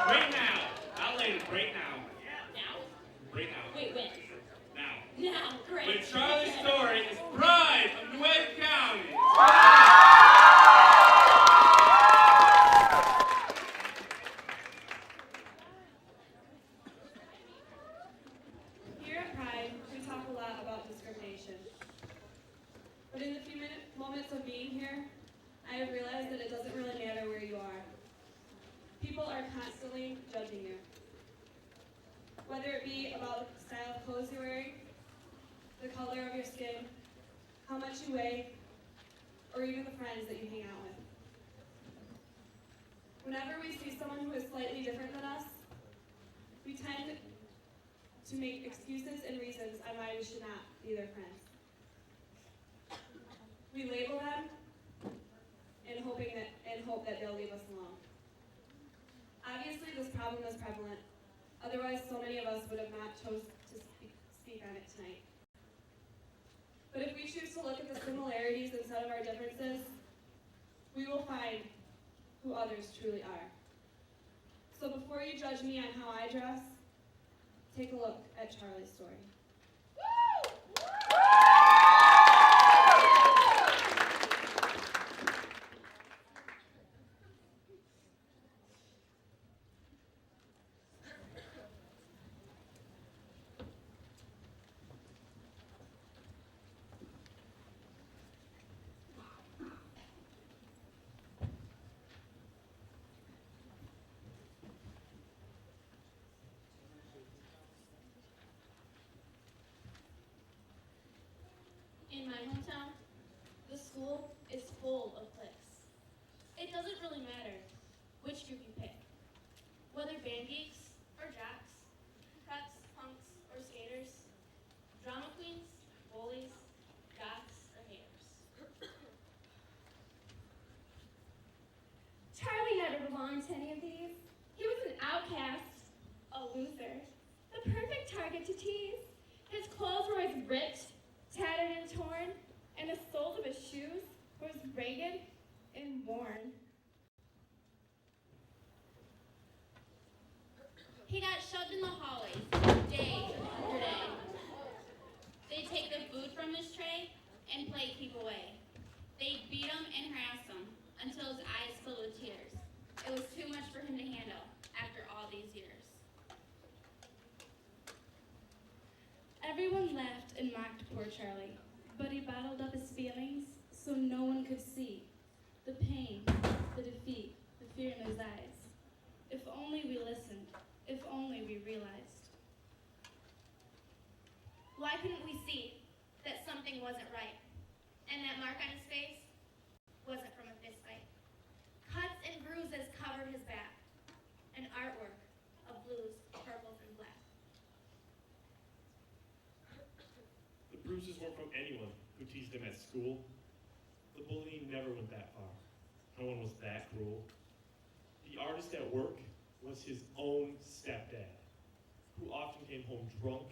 Right now. Not later. Right now. Now? Right now. Wait, when? Now. Now, great. When Charlie's story is Pride of Newaygo County. Here at Pride, we talk a lot about discrimination. But in the few moments of being here, I have realized that it doesn't really matter where you are. People are constantly judging you. Whether it be about the style of clothes you're wearing, the color of your skin, how much you weigh, or even the friends that you hang out with. Whenever we see someone who is slightly different than us, we tend to make excuses and reasons on why we should not be their friends. We label them and hope that they'll leave us alone. Obviously, this problem is prevalent. Otherwise, so many of us would have not chosen to speak on it tonight. But if we choose to look at the similarities instead of our differences, we will find who others truly are. So before you judge me on how I dress, take a look at Charlie's story. In my hometown, the school is full of cliques. It doesn't really matter which group you pick, whether band geeks or jocks, preps, punks, or skaters, drama queens, bullies, jocks, or haters. Charlie never belonged to any of these. He was an outcast, a loser, the perfect target to tease. His clothes were always ripped, tattered and torn, and the soles of his shoes were ragged and worn. He got shoved in the hallways day after day. They'd take the food from his tray and play keep away. They'd beat him and harass him until his eyes filled with tears. It was too much for him to handle after all these years. Everyone laughed and mocked poor Charlie, but he bottled up his feelings so no one could see the pain, the defeat, the fear in his eyes. If only we listened, if only we realized. Why couldn't we see that something wasn't right? And that mark on his face wasn't from a fist fight. Cuts and bruises covered his back. An artwork of blues, purples, and black. The bruises weren't from anyone who teased him at school. The bullying never went that far. No one was that cruel. The artist at work was his own stepdad, who often came home drunk,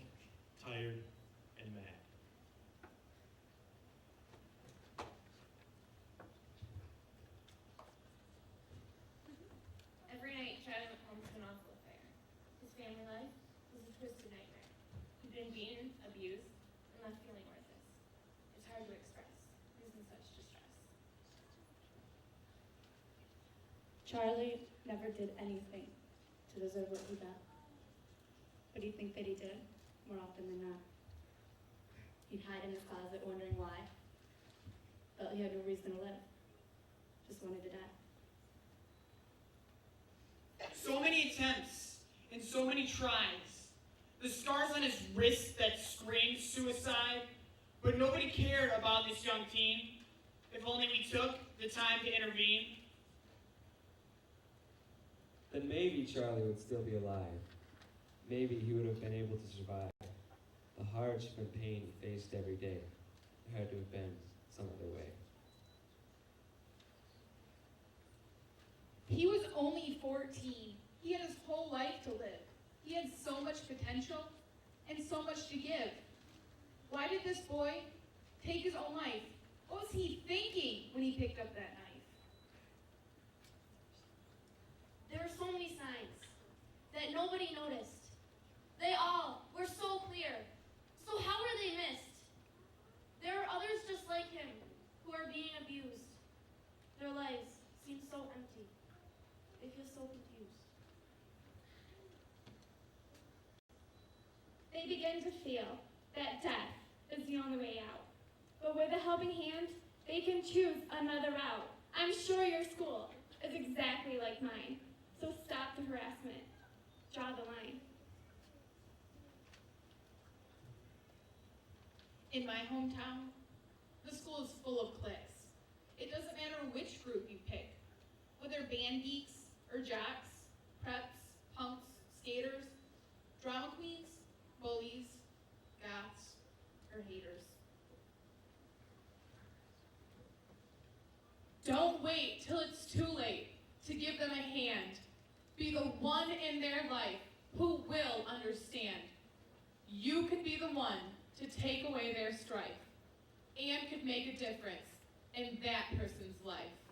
tired, and mad. Every night, Charlie went home to an awful affair. His family life was a twisted nightmare. He'd been beaten, abused, and left feeling worthless. It's hard to express. He was in such distress. Charlie never did anything to deserve what he got. But he'd think that he did, more often than not. He'd hide in his closet wondering why. Felt he had no reason to live. Just wanted to die. So many attempts and so many tries. The scars on his wrists that screamed suicide, but nobody cared about this young teen. If only we took the time to intervene. Then maybe Charlie would still be alive. Maybe he would have been able to survive. The hardship and pain he faced every day. There had to have been some other way. He was only 14. He had his whole life to live. He had so much potential and so much to give. Why did this boy take his own life? What was he thinking when he picked up that knife? There were so many signs nobody noticed. They all were so clear. So how were they missed? There are others just like him who are being abused. Their lives seem so empty. They feel so confused. They begin to feel that death is the only way out. But with a helping hand, they can choose another route. I'm sure your school is exactly like mine. So stop the harassment. Draw the line. In my hometown, the school is full of cliques. It doesn't matter which group you pick, whether band geeks or jocks, preps, punks, skaters, drama queens, bullies, goths, or haters. Don't wait till it's too late to give them a hand. Be the one in their life who will understand. You could be the one to take away their strife and could make a difference in that person's life.